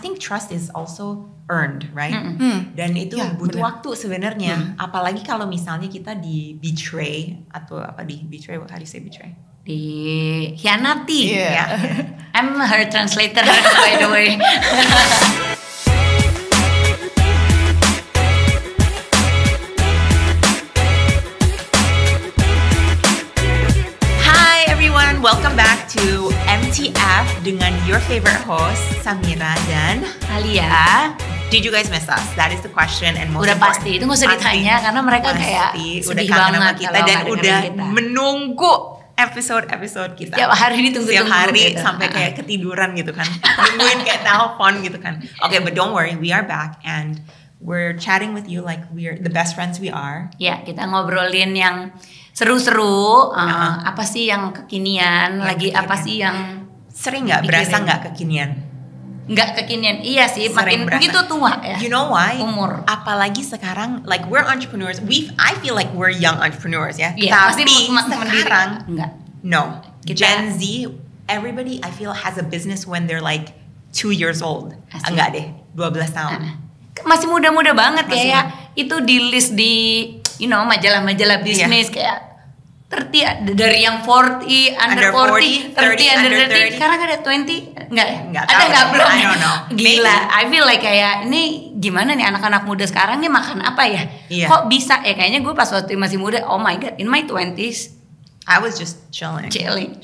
think trust is also earned, right? Dan itu butuh waktu sebenarnya. Apalagi kalau misalnya kita di betray atau apa di betray, how do you say betray? Dikhianati. I'm her translator by the way. Welcome back to MTF dengan your favorite host Samira dan Alia. Did you guys miss us? That is the question and most udah important. Pasti itu nggak usah ditanya karena mereka kayak udah kangen sama kita dan udah menunggu episode kita. Tiap hari ditunggu-tunggu. Tiap hari gitu. Sampai kayak ketiduran gitu kan. Nungguin kayak telepon gitu kan. Okay, but don't worry, we are back and we're chatting with you like we're the best friends we are. Ya, kita ngobrolin yang seru-seru, apa sih yang kekinian, lagi kekinian. Apa sih yang sering nggak berasa nggak kekinian? Nggak kekinian, iya sih, sering makin begitu tua ya. You know why? Umur. Apalagi sekarang, like we're entrepreneurs, I feel like we're young entrepreneurs ya. Yeah, tapi sekarang, enggak. No, Gen Z, everybody I feel has a business when they're like 2 years old. Enggak deh, 12 tahun. Masih muda-muda banget kayak itu di list di majalah-majalah bisnis kayak 30 dari yang 40 under 40 under 30 sekarang ada 20 enggak ada nggak belum I don't know. Gila I feel like kayak ini gimana nih anak-anak muda sekarang nih makan apa ya kok bisa ya kayaknya gue pas waktu masih muda oh my god in my 20s I was just chilling.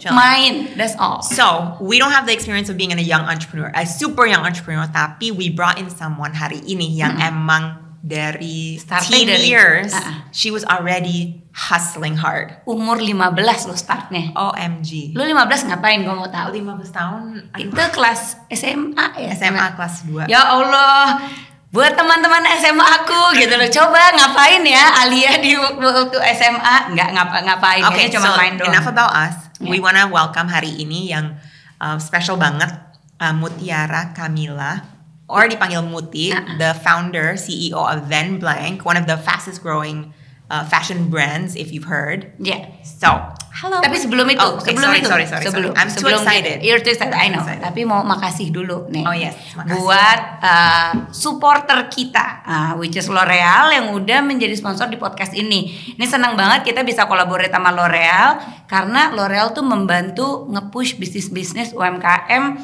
Main, that's all. So, we don't have the experience of being a young entrepreneur, a super young entrepreneur, tapi we brought in someone hari ini yang emang dari teen years, she was already hustling hard. Umur 15 lo startnya. OMG. Lo 15 ngapain gue mau tahu? 15 tahun. Itu kelas SMA ya? SMA kelas 2. Ya Allah. Buat teman-teman SMA aku gitu loh, coba ngapain ya Alia di waktu SMA? Nggak ngapain, okay, cuma main doang. Enough about us. We wanna welcome hari ini yang special banget, Mutiara Camilla, or dipanggil Muti, the founder, CEO of Then Blank, one of the fastest growing fashion brands, if you've heard. Yeah. So, hello. Tapi sebelum itu, sorry. I'm too excited. You're too excited, I know. Tapi mau makasih dulu nih. Oh yes, makasih. Buat supporter kita, which is L'Oreal yang udah menjadi sponsor di podcast ini. Ini senang banget kita bisa collaborate sama L'Oreal karena L'Oreal tuh membantu nge-push bisnis-bisnis UMKM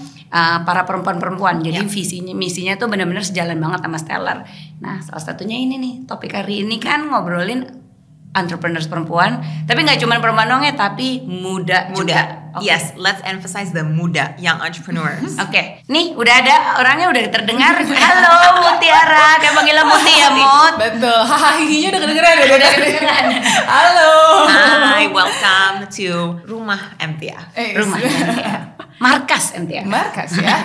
para perempuan-perempuan. Jadi misinya tuh benar-benar sejalan banget sama Stellar. Nah, salah satunya ini nih, topik hari ini kan ngobrolin entrepreneurs perempuan, tapi nggak cuma perempuan dong ya, tapi muda juga. Okay. Yes, let's emphasize the muda, young entrepreneurs. Oke. Nih udah ada orangnya udah terdengar. Halo Mutiara, kayak panggilnya Muti ya Mut. Betul. Hahihinya udah kedengeran. Halo. Hi, welcome to Rumah MTF. Rumah MTF. Markas MTF. Markas ya.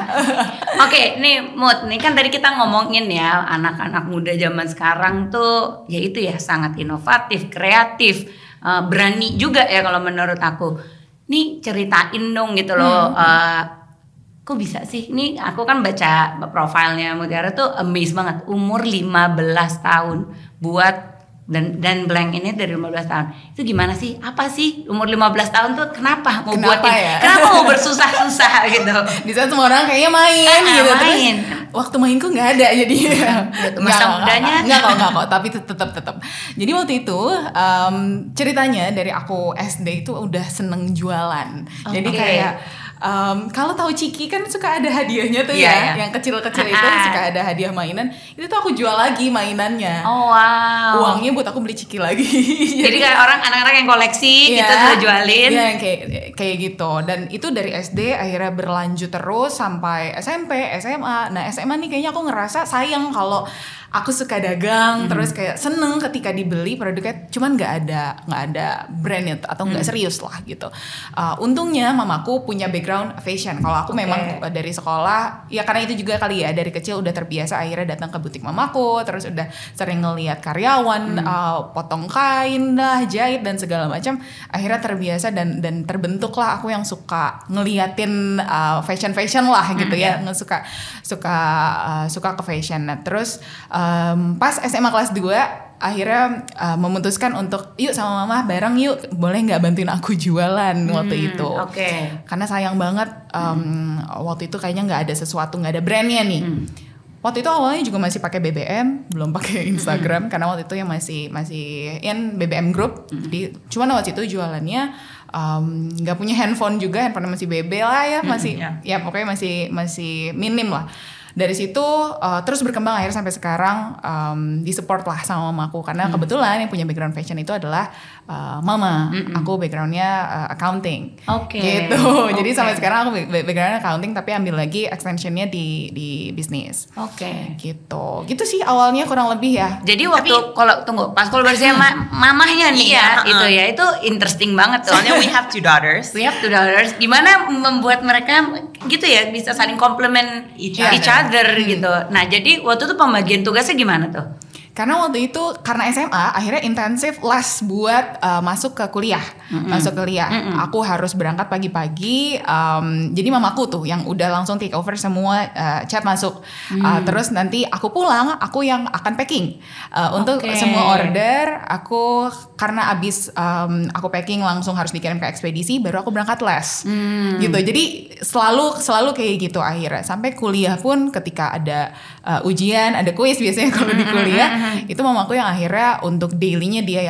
Oke, nih Mut, nih kan tadi kita ngomongin ya anak-anak muda zaman sekarang tuh ya itu ya sangat inovatif, kreatif, berani juga ya kalau menurut aku. Nih ceritain dong gitu loh. Kok bisa sih? Nih aku kan baca profilnya Mutiara tuh amazed banget. Umur 15 tahun buat dan blank ini dari 15 tahun. Itu gimana sih? Apa sih umur 15 tahun tuh kenapa mau buatin? Ya? Kenapa mau bersusah-susah gitu? Di saat semua orang kayaknya main gitu. Main. Terus waktu mainku nggak ada jadi. Masa mudanya? Enggak kok. Tapi tetap. Jadi waktu itu ceritanya dari aku SD itu udah seneng jualan. Jadi kayak kalau tahu Ciki kan suka ada hadiahnya tuh yang kecil-kecil itu suka ada hadiah mainan. Itu tuh aku jual lagi mainannya. Oh wow. Uangnya buat aku beli Ciki lagi. Jadi kayak anak-anak yang koleksi gitu tuh jualin. Iya kayak gitu. Dan itu dari SD akhirnya berlanjut terus sampai SMP, SMA. Nah SMA nih kayaknya aku ngerasa sayang kalau aku suka dagang, terus kayak seneng ketika dibeli produknya, cuman nggak ada brandnya atau nggak serius lah gitu. Untungnya mamaku punya background fashion. Kalau aku memang dari sekolah, ya karena itu juga kali ya dari kecil udah terbiasa akhirnya datang ke butik mamaku, terus udah sering ngelihat karyawan potong kain lah, jahit dan segala macam. Akhirnya terbiasa dan terbentuklah aku yang suka ngeliatin fashion lah gitu ya, suka ke fashion. Nah, terus pas SMA kelas 2 akhirnya memutuskan untuk yuk sama mama bareng yuk, boleh nggak bantuin aku jualan waktu itu. Karena sayang banget waktu itu kayaknya nggak ada sesuatu, nggak ada brandnya nih. Waktu itu awalnya juga masih pakai BBM, belum pakai Instagram karena waktu itu yang masih in BBM Group. Jadi cuman waktu itu jualannya nggak punya handphone juga, handphone masih BB lah ya, masih ya pokoknya masih minim lah. Dari situ terus berkembang akhirnya sampai sekarang disupport lah sama mamaku karena kebetulan yang punya background fashion itu adalah mama. Aku backgroundnya accounting, gitu. Jadi sampai sekarang aku backgroundnya accounting tapi ambil lagi extensionnya di bisnis. Gitu sih awalnya kurang lebih ya. Jadi waktu kalau pas kolaborasi sama mamahnya nih itu interesting banget tuh. Soalnya we have two daughters. Gimana membuat mereka gitu ya bisa saling complement each other gitu. Nah jadi waktu itu pembagian tugasnya gimana tuh? Karena waktu itu karena SMA akhirnya intensif les buat masuk ke kuliah. Aku harus berangkat pagi-pagi. Jadi mamaku tuh yang udah langsung take over semua chat masuk. Terus nanti aku pulang, aku yang akan packing untuk semua order. Aku karena abis aku packing langsung harus dikirim ke ekspedisi, baru aku berangkat les. Gitu. Jadi selalu kayak gitu akhirnya. Sampai kuliah pun ketika ada ujian, ada kuis biasanya kalau di kuliah. Itu mamaku yang akhirnya untuk dailynya dia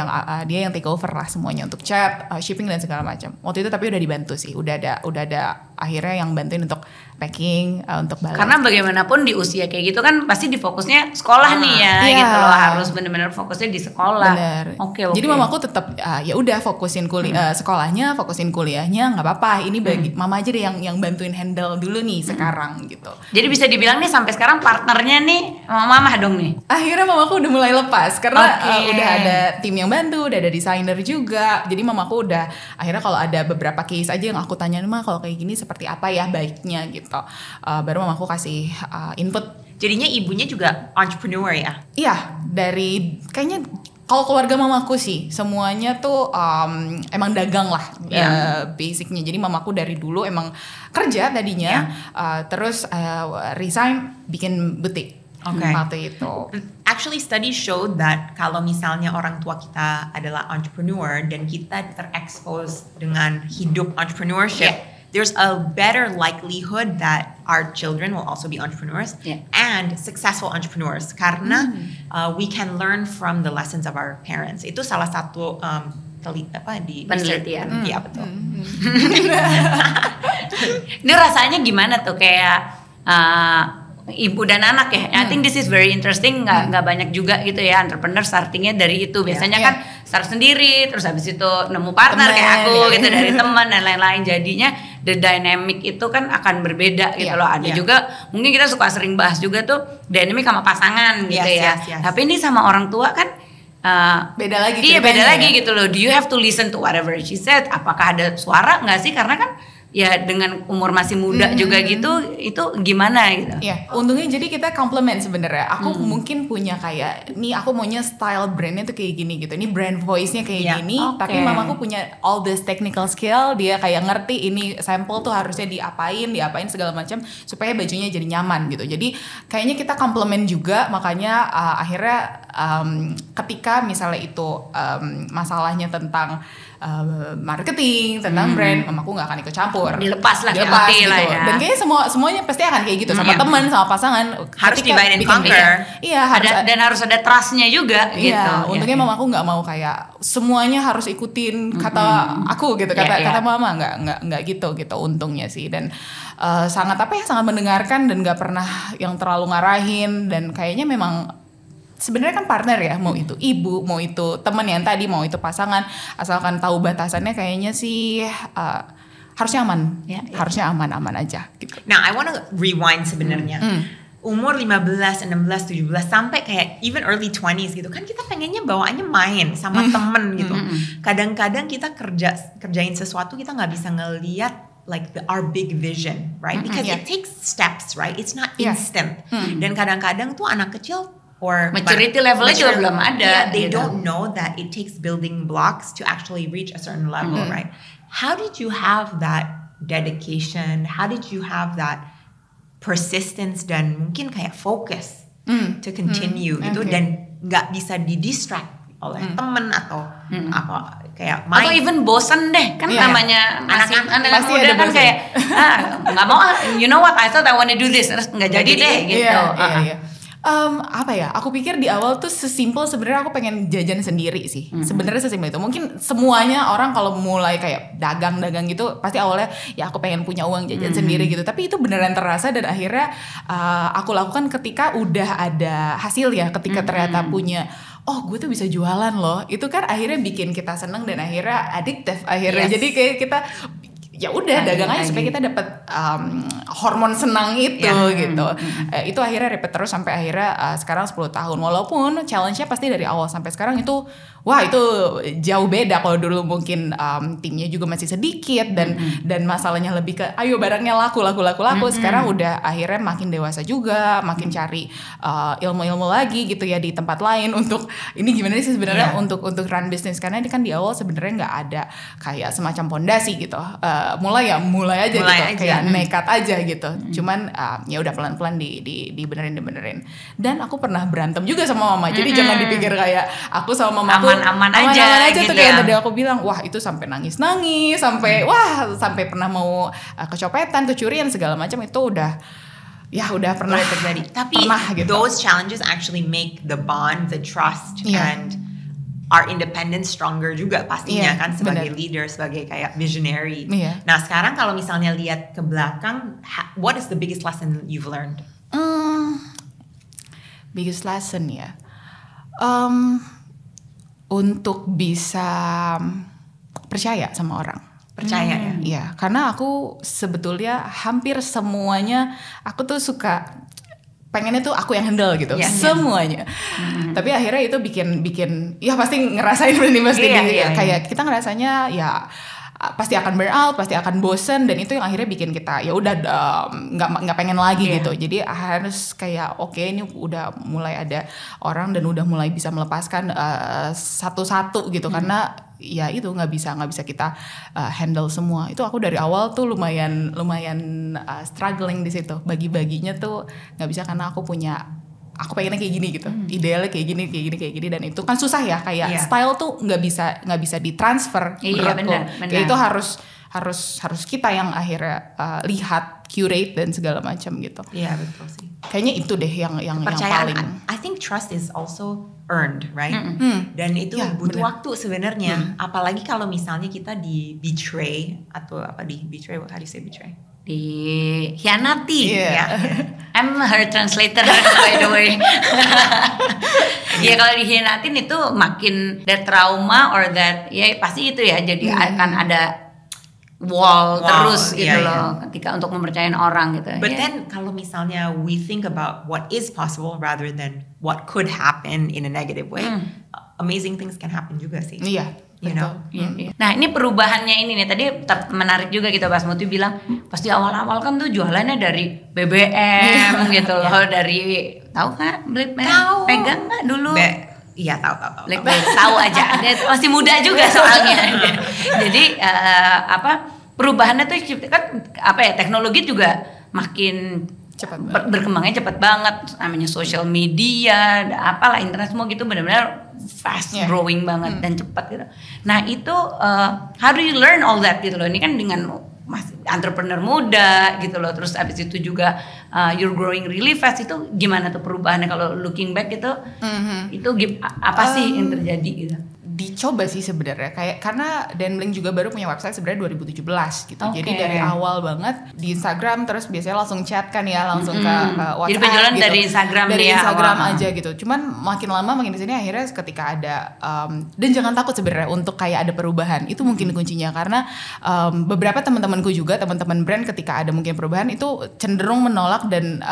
yang take over lah semuanya untuk chat, shipping dan segala macam. Waktu itu tapi udah dibantu sih, udah ada akhirnya yang bantuin untuk packing, untuk balance. Karena bagaimanapun di usia kayak gitu kan pasti difokusnya sekolah nih ya, gitu loh, harus benar-benar fokusnya di sekolah. Bener. Jadi mamaku tetap ya udah fokusin sekolahnya, fokusin kuliahnya, nggak apa-apa. Ini bagi mama aja deh yang bantuin handle dulu nih sekarang gitu. Jadi bisa dibilang nih sampai sekarang partnernya nih mama dong nih. Akhirnya mamaku udah mulai lepas karena udah ada tim yang bantu, udah ada desainer juga. Jadi mamaku udah akhirnya kalau ada beberapa case aja yang aku tanya, "Ma, kalau kayak gini seperti apa ya baiknya?" gitu. Baru mamaku kasih input. Jadinya ibunya juga entrepreneur ya? Iya, dari kayaknya kalau keluarga mamaku sih semuanya tuh emang dagang lah basicnya. Jadi mamaku dari dulu emang kerja tadinya, terus resign bikin butik. Waktu itu. Actually studies showed that kalau misalnya orang tua kita adalah entrepreneur dan kita terekspos dengan hidup entrepreneurship, there's a better likelihood that our children will also be entrepreneurs and successful entrepreneurs karena we can learn from the lessons of our parents. Itu salah satu penelitian. Iya betul. Ini rasanya gimana tuh kayak ibu dan anak ya. I think this is very interesting. Nggak banyak juga gitu ya entrepreneur startingnya dari itu. Biasanya kan start sendiri, terus habis itu nemu partner kayak aku gitu dari teman dan lain-lain. Jadinya the dynamic itu kan akan berbeda gitu loh. Ada juga mungkin kita suka sering bahas juga tuh dynamic sama pasangan gitu ya. Tapi ini sama orang tua kan beda lagi. Iya beda lagi gitu loh. Do you have to listen to whatever she said? Apakah ada suara nggak sih? Karena kan ya dengan umur masih muda juga gitu, itu gimana gitu? Ya, untungnya jadi kita komplement sebenarnya. Aku mungkin punya kayak, nih aku maunya style brandnya tuh kayak gini gitu. Ini brand voice-nya kayak gini, tapi mamaku punya all this technical skill. Dia kayak ngerti ini sampel tuh harusnya diapain segala macam supaya bajunya jadi nyaman gitu. Jadi kayaknya kita komplement juga, makanya akhirnya ketika misalnya itu masalahnya tentang marketing, tentang brand, mamaku nggak akan ikut campur. Dilepas lah gitu. lah ya. Dan kayaknya semuanya pasti akan kayak gitu sama teman, sama pasangan. Harus divide and conquer. Iya, harus ada trustnya juga gitu. Untungnya mamaku nggak mau kayak semuanya harus ikutin kata aku gitu, kata mama, nggak gitu untungnya sih. Dan sangat mendengarkan dan nggak pernah yang terlalu ngarahin, dan kayaknya memang sebenarnya kan partner ya, mau itu ibu, mau itu teman yang tadi, mau itu pasangan, asalkan tahu batasannya kayaknya sih harusnya aman, harusnya aman aja gitu. Nah, I wanna rewind sebenarnya. Umur 15, 16, 17 sampai kayak even early 20s gitu kan, kita pengennya bawaannya main sama temen gitu. Kadang-kadang kita kerjain sesuatu kita nggak bisa ngeliat like our big vision, right? Because it takes steps, right? It's not instant. Dan kadang-kadang tuh anak kecil or maturity levelnya juga belum ada. They don't know that it takes building blocks to actually reach a certain level, right? How did you have that dedication? How did you have that persistence dan mungkin kayak focus to continue gitu? Dan nggak bisa di-distract oleh temen atau apa kayak main. Atau even bosen deh kan namanya anak pasti muda ada kan bosen. kayak nggak mau you know what I thought I wanna do this terus nggak jadi deh gitu. Iya. Apa ya? Aku pikir di awal tuh sesimpel sebenarnya aku pengen jajan sendiri sih. Sebenarnya sesimpel itu. Mungkin semuanya orang kalau mulai kayak dagang-dagang gitu pasti awalnya ya aku pengen punya uang jajan sendiri gitu. Tapi itu beneran terasa dan akhirnya aku lakukan ketika udah ada hasil ya. Ketika ternyata punya gue tuh bisa jualan loh. Itu kan akhirnya bikin kita seneng dan akhirnya adiktif akhirnya. Yes. Jadi kayak kita ya udah dagang aja supaya kita dapat hormon senang itu gitu. Itu akhirnya repeat terus sampai akhirnya sekarang 10 tahun. Walaupun challenge-nya pasti dari awal sampai sekarang itu itu jauh beda. Kalau dulu mungkin timnya juga masih sedikit dan masalahnya lebih ke ayo barangnya laku. Sekarang udah akhirnya makin dewasa juga, makin cari ilmu-ilmu lagi gitu ya di tempat lain untuk ini gimana sih sebenarnya untuk run bisnis, karena ini kan di awal sebenarnya nggak ada kayak semacam pondasi gitu. Mulai aja gitu, kayak nekat aja gitu. Cuman ya udah pelan-pelan dibenerin. Dan aku pernah berantem juga sama mama. Jadi jangan dipikir kayak aku sama mama aman aja gitu tuh kayak tadi aku bilang, itu sampai nangis, sampai sampai pernah mau kecopetan, kecurian segala macam itu udah pernah terjadi. Tapi gitu. Those challenges actually make the bond, the trust and our independence stronger juga pastinya kan sebagai leader, sebagai kayak visionary. Nah sekarang kalau misalnya lihat ke belakang, what is the biggest lesson you've learned? Biggest lesson ya, untuk bisa percaya sama orang. Percaya ya? Iya, karena aku sebetulnya hampir semuanya aku tuh suka pengennya tuh aku yang handle gitu, semuanya. Tapi akhirnya itu bikin ya pasti ngerasain kayak kita ngerasanya ya pasti akan burn out, pasti akan bosen, dan itu yang akhirnya bikin kita ya udah nggak pengen lagi gitu. Jadi harus kayak ini udah mulai ada orang dan udah mulai bisa melepaskan satu-satu gitu, karena ya itu nggak bisa kita handle semua. Itu aku dari awal tuh lumayan struggling di situ. Bagi-baginya tuh nggak bisa karena aku pengennya kayak gini gitu, idealnya kayak gini, dan itu kan susah ya, kayak style tuh nggak bisa ditransfer. Benar. Kayak itu harus kita yang akhirnya lihat, curate dan segala macam gitu. Iya betul sih. Kayaknya itu deh yang paling. I think trust is also earned, right? Dan itu butuh waktu sebenarnya. Apalagi kalau misalnya kita di betray atau betray? How do you say betray? Dikhianati. I'm her translator by the way. Ya kalau dikhianatin itu makin that trauma or that pasti itu ya, jadi akan ada wall terus gitu loh ketika untuk mempercayain orang gitu. But then kalau misalnya we think about what is possible rather than what could happen in a negative way, amazing things can happen juga sih. You know? Nah ini perubahannya ini nih tadi menarik juga gitu, Mas Muti bilang pas di awal-awal kan tuh jualannya dari BBM gitu loh, dari tahu kan pegang nggak dulu? Iya tahu. Tahu aja, masih muda juga soalnya. Jadi perubahannya tuh kan teknologi juga makin berkembangnya cepat banget, namanya social media, apalah internet semua gitu benar-benar fast growing banget dan cepat gitu. Nah itu how do you learn all that gitu loh? Ini kan dengan entrepreneur muda gitu loh, terus abis itu juga you're growing really fast, itu gimana tuh perubahannya kalau looking back itu apa sih yang terjadi gitu? Dicoba sih sebenarnya, karena Dan Blank juga baru punya website sebenarnya 2017 gitu. Jadi dari awal banget di Instagram, terus biasanya langsung chat kan ya, langsung ke WhatsApp. Jadi penjualan gitu. dari Instagram aja gitu. Cuman makin lama makin di sini akhirnya ketika ada dan jangan takut sebenarnya untuk kayak ada perubahan. Itu mungkin kuncinya, karena beberapa teman-temanku juga, teman-teman brand, ketika ada mungkin perubahan itu cenderung menolak dan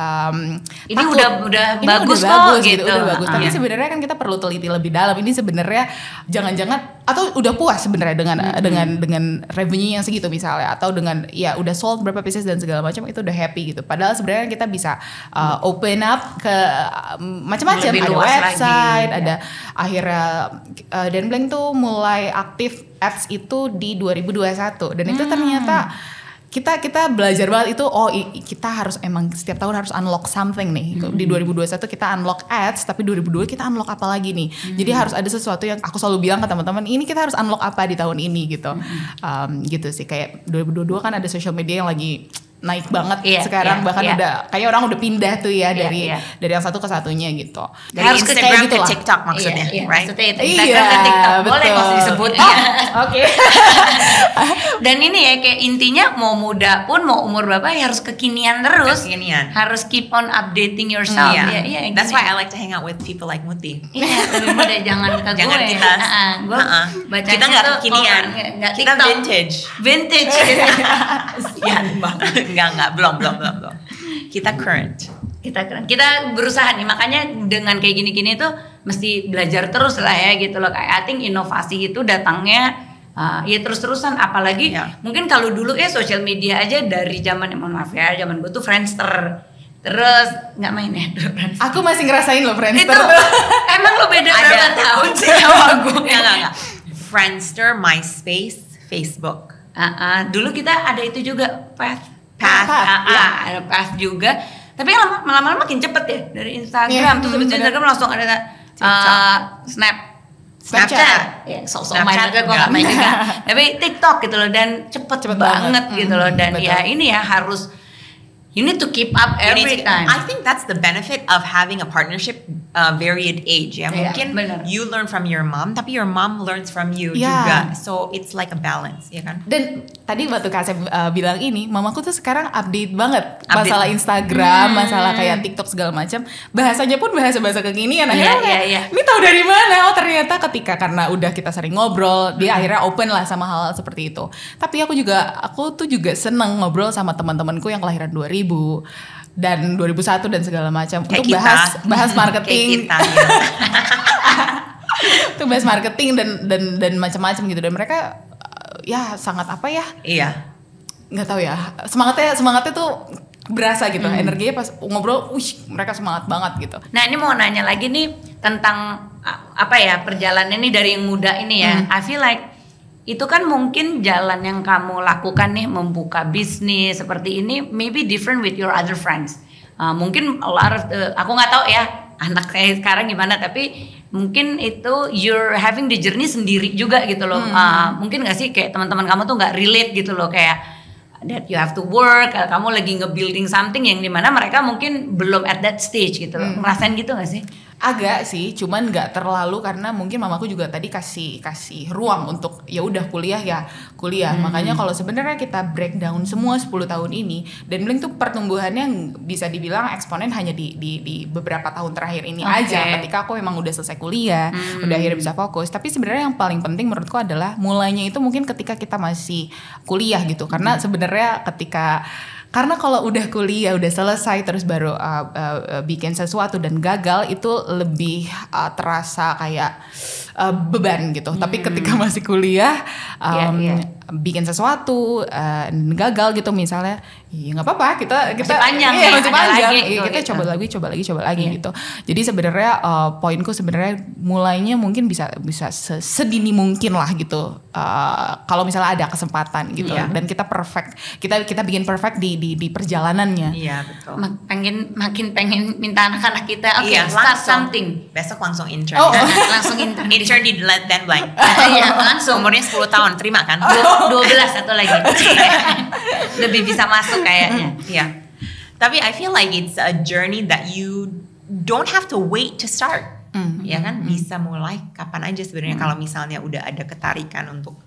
ini takut. udah Ini bagus udah kok bagus gitu. Udah bagus. Tapi sebenarnya kan kita perlu teliti lebih dalam. Ini sebenarnya jangan-jangan atau udah puas sebenarnya dengan revenue yang segitu misalnya, atau dengan udah sold berapa pieces dan segala macam, itu udah happy gitu. Padahal sebenarnya kita bisa open up ke macam-macam, ada website, ada akhirnya Dan Blank tuh mulai aktif ads itu di 2021, dan itu ternyata kita belajar banget itu. Kita harus emang setiap tahun harus unlock something nih. Di 2021 kita unlock ads, tapi 2022 kita unlock apa lagi nih. Jadi harus ada sesuatu yang aku selalu bilang ke teman-teman, ini kita harus unlock apa di tahun ini gitu. Gitu sih, kayak 2022 kan ada social media yang lagi naik banget sekarang, bahkan udah kayak orang udah pindah tuh ya dari yang satu ke satunya gitu. Dari harus Instagram ke TikTok maksudnya, right? Maksudnya itu Instagram ke TikTok, boleh kok disebut. Oke. Dan ini ya kayak intinya mau muda pun mau umur berapa ya harus kekinian terus. Harus keep on updating yourself. That's why I like to hang out with people like Muti. Iya, lebih muda jangan ke gue. Jangan kita. Kita nggak kekinian, kita vintage. Sian banget. Enggak, belum. Kita current. Kita berusaha nih, makanya dengan kayak gini-gini tuh mesti belajar terus lah ya gitu loh. Kayak I think inovasi itu datangnya ya terus-terusan, apalagi mungkin kalau dulu ya sosial media aja dari zaman, mohon maaf ya, zaman gue tuh Friendster. Terus nggak main ya dulu Friendster. Aku masih ngerasain loh Friendster. Itu emang lo beda berapa tahun sih sama gue? Enggak. Friendster, MySpace, Facebook. Dulu kita ada itu juga Path. Ada Path juga. Tapi lama-lama makin cepet ya dari Instagram. Terus habis Instagram langsung ada Snapchat. Ya, sok-sok main juga, gue gak main juga. Tapi TikTok gitu loh, dan cepet banget gitu loh. Dan ya ini ya harus, you need to keep up every time. I think that's the benefit of having a partnership varied age ya. Mungkin you learn from your mom, tapi your mom learns from you juga. So it's like a balance, ya kan? Dan tadi waktu Kak Asep bilang ini, mamaku tuh sekarang update banget masalah Instagram, masalah kayak TikTok segala macam. Bahasanya pun bahasa-bahasa kekinian. Akhirnya ini tahu dari mana? Oh ternyata karena udah kita sering ngobrol, dia akhirnya open lah sama hal seperti itu. Tapi aku tuh juga seneng ngobrol sama teman-temanku yang kelahiran 2000 dan 2001 dan segala macam untuk bahas marketing. Untuk bahas marketing dan macam-macam gitu, dan mereka ya sangat apa ya? Iya. Nggak tahu ya. Semangatnya tuh berasa gitu. Energinya pas ngobrol, mereka semangat banget gitu. Nah, ini mau nanya lagi nih tentang apa ya, perjalanan ini dari yang muda ini ya. I feel like itu kan mungkin jalan yang kamu lakukan nih, membuka bisnis seperti ini, maybe different with your other friends. Mungkin a lot of aku nggak tahu ya anak saya sekarang gimana, tapi mungkin itu you're having the journey sendiri juga gitu loh. Mungkin nggak sih kayak teman-teman kamu tuh nggak relate gitu loh, kayak that you have to work, kamu lagi nge-building something yang dimana mereka mungkin belum at that stage gitu loh. Ngerasain gitu nggak sih? Agak sih, cuman nggak terlalu, karena mungkin mamaku juga tadi kasih ruang untuk ya udah kuliah. Makanya kalau sebenarnya kita breakdown semua 10 tahun ini, dan Blink tuh pertumbuhannya bisa dibilang eksponen hanya di beberapa tahun terakhir ini aja. Ketika aku memang udah selesai kuliah, udah akhirnya bisa fokus. Tapi sebenarnya yang paling penting menurutku adalah mulainya itu mungkin ketika kita masih kuliah gitu, karena sebenarnya karena kalau udah kuliah, udah selesai terus baru bikin sesuatu dan gagal, itu lebih terasa kayak beban gitu. Tapi ketika masih kuliah, bikin sesuatu gagal gitu misalnya, ya nggak apa-apa, kita masih panjang, masih panjang, lagi, kita gitu. coba lagi gitu. Jadi sebenarnya poinku sebenarnya mulainya mungkin bisa sedini mungkin lah gitu. Kalau misalnya ada kesempatan gitu, dan kita bikin perfect di perjalanannya. Iya betul. Makin pengen minta anak-anak kita, start something. Besok langsung intern. Langsung intern di Dan Blank. Iya, langsung. Umurnya 10 tahun, terima kan? 12 atau lagi. Lebih bisa masuk kayaknya. Iya. Tapi I feel like it's a journey that you don't have to wait to start. Ya kan? Bisa mulai kapan aja sebenarnya. Kalau misalnya udah ada ketarikan untuk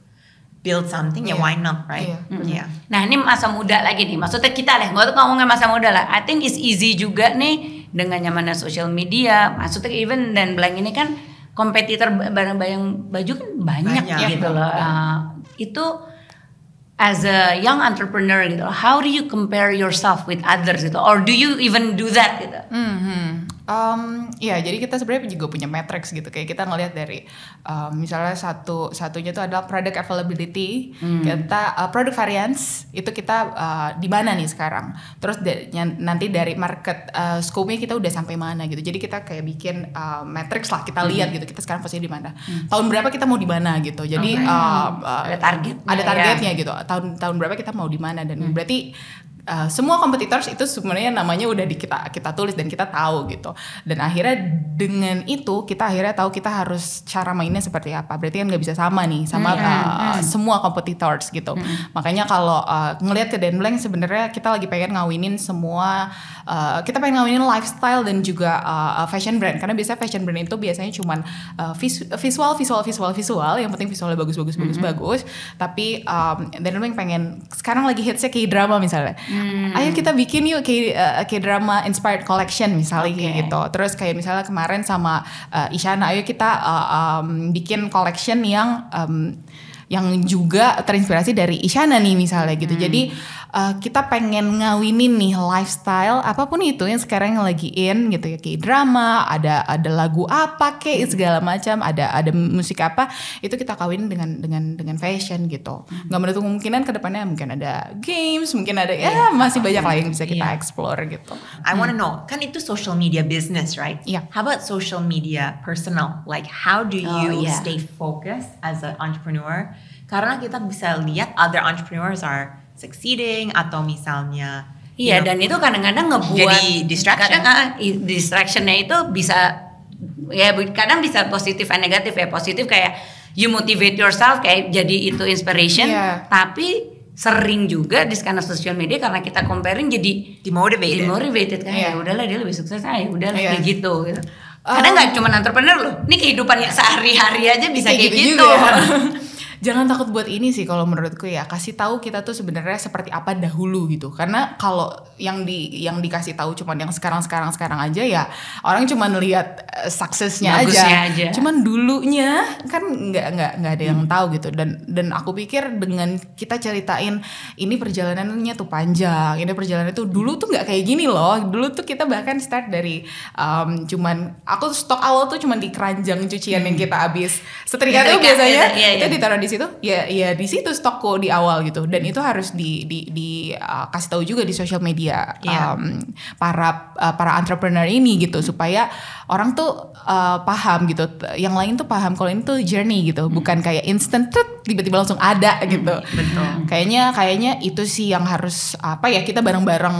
build something, ya why not, right? Nah, ini masa muda lagi nih. Maksudnya kita lah, gue tuh ngomongin masa muda lah. I think it's easy juga nih dengan nyamannya social media. Maksudnya even Dan Blank ini kan kompetitor barang-barang baju kan banyak gitu loh. Itu as a young entrepreneur gitu, how do you compare yourself with others gitu, or do you even do that gitu? Ya, jadi kita sebenarnya juga punya matrix gitu. Kayak kita ngelihat dari misalnya satunya itu adalah product availability, kita product variance itu kita di mana nih sekarang. Terus nanti dari market scope-nya kita udah sampai mana gitu. Jadi kita kayak bikin matrix lah, kita lihat gitu. Kita sekarang posisi di mana. Tahun berapa kita mau di mana gitu. Jadi ada targetnya gitu. Tahun berapa kita mau di mana, dan berarti semua competitors itu sebenarnya namanya udah kita tulis dan kita tahu gitu. Dan akhirnya dengan itu kita akhirnya tahu kita harus cara mainnya seperti apa. Berarti kan nggak bisa sama nih sama semua competitors gitu. Makanya kalau ngelihat ke Dan Blank, sebenarnya kita lagi pengen ngawinin semua. Kita pengen ngawinin lifestyle dan juga fashion brand. Karena biasanya fashion brand itu biasanya cuman visual. Yang penting visualnya bagus. Tapi Dan Blank pengen, sekarang lagi hitsnya K-drama misalnya. Ayo kita bikin yuk kayak drama inspired collection misalnya kayak gitu. Terus kayak misalnya kemarin sama Isyana, ayo kita bikin collection yang juga terinspirasi dari Isyana nih misalnya gitu. Jadi kita pengen ngawinin nih lifestyle apapun itu yang sekarang lagi in gitu ya, kayak drama, ada lagu apa kayak segala macam, ada musik apa, itu kita kawinin dengan fashion gitu. Nggak menutup kemungkinan kedepannya mungkin ada games, mungkin ada masih banyak lah yang bisa kita explore gitu. I wanna know, kan itu social media business, right? Yeah. How about social media personal? Like how do you stay focused as an entrepreneur? Karena kita bisa lihat other entrepreneurs are succeeding, atau misalnya dan itu kadang-kadang ngebuat jadi distraction. Distractionnya itu bisa kadang bisa positif dan negatif ya. Positif kayak you motivate yourself, kayak jadi itu inspiration, tapi sering juga di skala sosial media karena kita comparing jadi demotivated kan. Ya udahlah, dia lebih sukses aja, udahlah kayak gitu. Kadang nggak cuma entrepreneur loh, ini kehidupan sehari-hari aja bisa kayak gitu. Jangan takut buat ini sih kalau menurutku ya, kasih tahu kita tuh sebenarnya seperti apa dahulu gitu. Karena kalau yang dikasih tahu cuman yang sekarang aja ya, orang cuman lihat suksesnya aja. Cuman dulunya kan nggak ada yang tahu gitu. Dan aku pikir dengan kita ceritain ini perjalanannya tuh panjang, ini perjalanan tuh dulu tuh nggak kayak gini loh. Dulu tuh kita bahkan start dari cuman aku stok awal tuh cuman di keranjang cucian yang kita habis setrika tuh biasanya itu ditaruh di situ, ya di situ stokku di awal gitu. Dan itu harus di kasih tahu juga di social media para entrepreneur ini gitu, supaya orang tuh paham gitu, yang lain tuh paham kalau ini tuh journey gitu, bukan kayak instant tuh tiba-tiba langsung ada gitu. Betul. Kayaknya itu sih yang harus kita bareng-bareng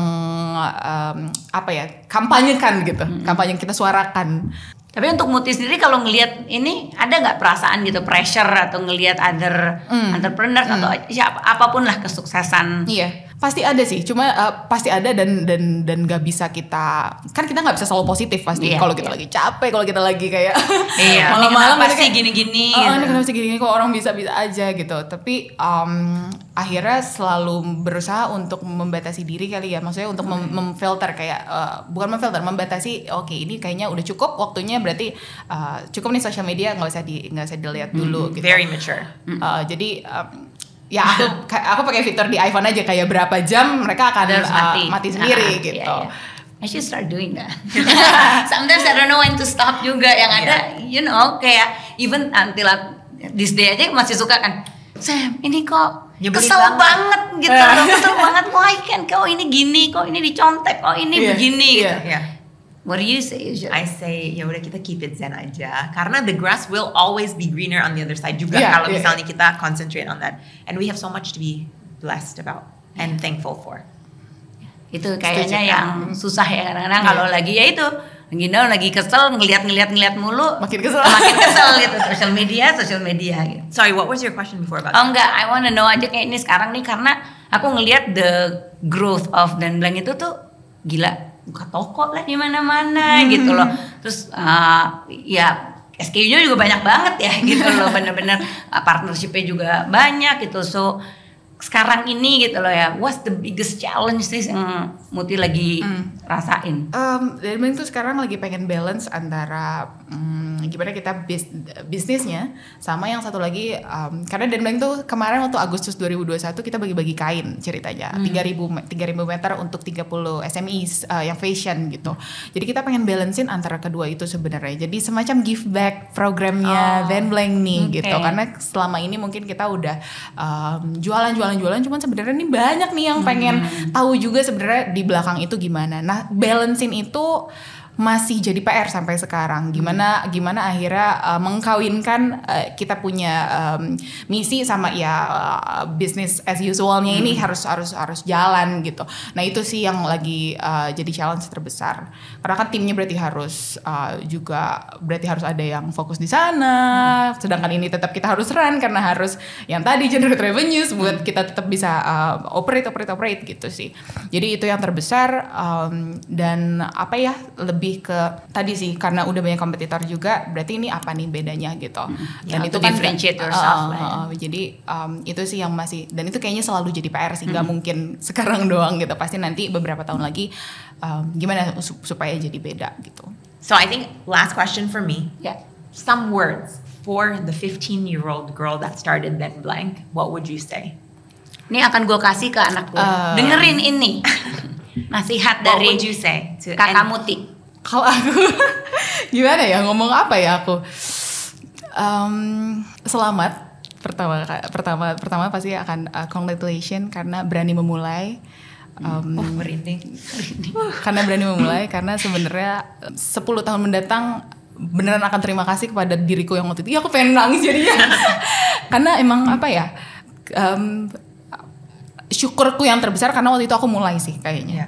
kampanyekan gitu, kampanye kita suarakan. Tapi untuk Muti sendiri kalau ngelihat ini, ada nggak perasaan gitu, pressure atau ngelihat other entrepreneur atau apapun lah kesuksesan? Iya, pasti ada sih. Cuma pasti ada dan nggak bisa kita nggak bisa selalu positif pasti. Kalau kita lagi capek, kalau kita lagi kayak malam-malam pasti gini-gini. Ini kenapa sih gini? Kok orang bisa aja gitu. Tapi akhirnya selalu berusaha untuk membatasi diri kali ya. Maksudnya untuk memfilter kayak bukan membatasi. Oke, ini kayaknya udah cukup waktunya. Berarti cukup nih social media, nggak usah dilihat dulu gitu. Very mature. Jadi ya aku pakai fitur di iPhone aja, kayak berapa jam mereka akan mati sendiri gitu. I should start doing that. Sometimes I don't know when to stop juga. Yang ada kayak even until this day aja masih suka kan, Sam ini kok kesel banget gitu loh, kesel banget, why kan kok ini gini, kok ini dicontek, kok ini begini gitu. What do you say usually? I say ya udah kita keep it zen aja, karena the grass will always be greener on the other side juga kalau misalnya kita concentrate on that, and we have so much to be blessed about and thankful for. Itu kayaknya yang susah ya kadang-kadang kalau lagi lagi kesel ngeliat mulu makin kesel gitu. social media gitu. Sorry, what was your question before about enggak, I wanna know aja kayak ini sekarang nih, karena aku ngelihat the growth of Dan Blank itu tuh gila, buka toko lah di mana-mana gitu loh. Terus SKU-nya juga banyak banget ya gitu loh, bener-bener partnership-nya juga banyak gitu. So sekarang ini gitu loh ya, what's the biggest challenge sih yang Muti lagi rasain? Dan Blank tuh sekarang lagi pengen balance antara gimana kita bisnisnya sama yang satu lagi karena Dan Blank tuh kemarin waktu Agustus 2021 kita bagi-bagi kain ceritanya 3.000 meter untuk 30 SMEs yang fashion gitu. Jadi kita pengen balancein antara kedua itu sebenarnya. Jadi semacam give back programnya Dan Blank nih gitu. Karena selama ini mungkin kita udah jualan cuman sebenarnya nih banyak nih yang pengen tahu juga sebenarnya di belakang itu gimana. Nah, balancein itu masih jadi PR sampai sekarang. Gimana akhirnya mengkawinkan kita punya misi sama business as usualnya ini harus jalan gitu. Nah, itu sih yang lagi jadi challenge terbesar. Karena kan timnya berarti harus ada yang fokus di sana. Sedangkan ini tetap kita harus run karena harus yang tadi generate revenues buat kita tetap bisa operate gitu sih. Jadi itu yang terbesar dan apa ya lebih ke tadi sih karena udah banyak kompetitor juga berarti ini apa nih bedanya gitu dan itu kan differentiate yourself jadi itu sih yang masih dan itu kayaknya selalu jadi PR sih nggak mungkin sekarang doang gitu pasti nanti beberapa tahun lagi gimana supaya jadi beda gitu. So I think last question for me, some words for the 15-year-old girl that started Then Blank, what would you say? Ini akan gue kasih ke anak gue. Dengerin ini. Nasihat dari what would you say to Kakak Muti. Kalau aku gimana ya ngomong apa ya aku selamat pertama pasti akan congratulations karena berani memulai merinding karena berani memulai karena sebenarnya 10 tahun mendatang beneran akan terima kasih kepada diriku yang waktu itu aku pengen nangis jadinya karena emang apa ya syukurku yang terbesar karena waktu itu aku mulai sih kayaknya.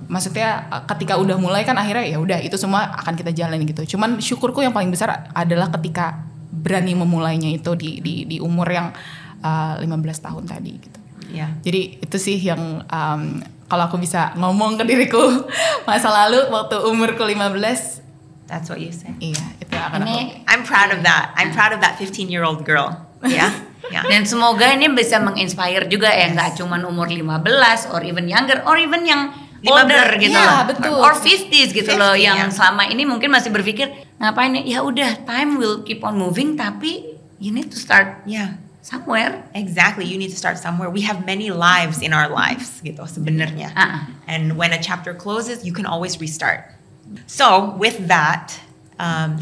Maksudnya ketika udah mulai kan akhirnya ya udah itu semua akan kita jalanin gitu. Cuman syukurku yang paling besar adalah ketika berani memulainya itu di umur yang 15 tahun tadi gitu. Jadi itu sih yang kalau aku bisa ngomong ke diriku masa lalu waktu umurku 15. That's what you say. Iya, itu akan aku. I'm proud of that. I'm proud of that 15-year-old girl. Yeah. Dan semoga ini bisa menginspire juga ya nggak cuma umur 15 or even younger or even yang older gitu loh. Betul. Or 50s gitu loh yang selama ini mungkin masih berpikir ngapain ya udah time will keep on moving tapi you need to start somewhere. Exactly, you need to start somewhere. We have many lives in our lives gitu sebenarnya. And when a chapter closes, you can always restart. So with that,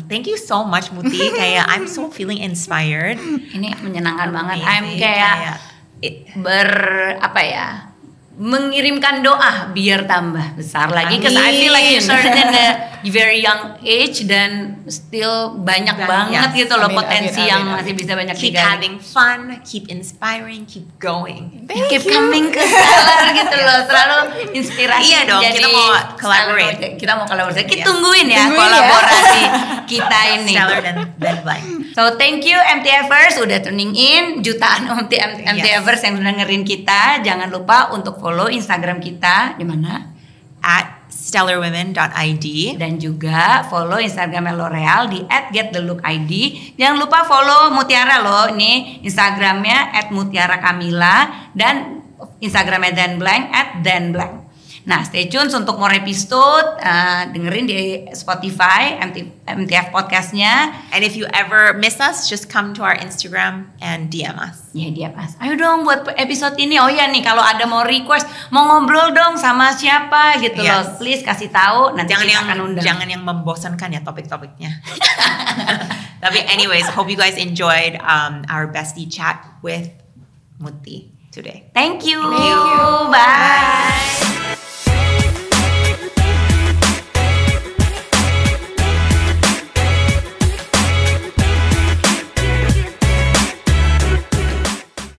thank you so much Muti. Kayak I'm so feeling inspired. Ini menyenangkan banget. I'm kayak mengirimkan doa biar tambah besar lagi. Because I feel like you started in a very young age dan still banyak banget gitu loh potensi yang masih bisa banyak keep digali. Having fun, keep inspiring, keep going. Keep coming ke Stellar gitu loh, selalu inspirasi. Iya dong, jadi kita mau collaborate. Kita mau collaborate. Kita tungguin ya kolaborasi kita ini. Stellar dan Then Blank. So thank you MTFers udah tuning in, jutaan MTFers yang udah dengerin kita. Jangan lupa untuk follow Instagram kita di mana? @stellarwomen.id dan juga follow Instagramnya L'Oreal di @getthelookid. Jangan lupa follow Mutiara loh, ini Instagramnya @mutiarakamila dan Instagramnya Then Blank @thenblank. Nah, stay tune untuk more episode, dengerin di Spotify, MTF podcastnya. And if you ever miss us, just come to our Instagram and DM us. Ya, DM us. Ayo dong buat episode ini. Oh ya nih, kalau ada mau request, mau ngobrol dong sama siapa gitu loh. Please kasih tahu, nanti kita akan undang. Jangan yang membosankan ya topik-topiknya. Tapi anyways, hope you guys enjoyed our bestie chat with Muti today. Thank you. Thank you. Bye.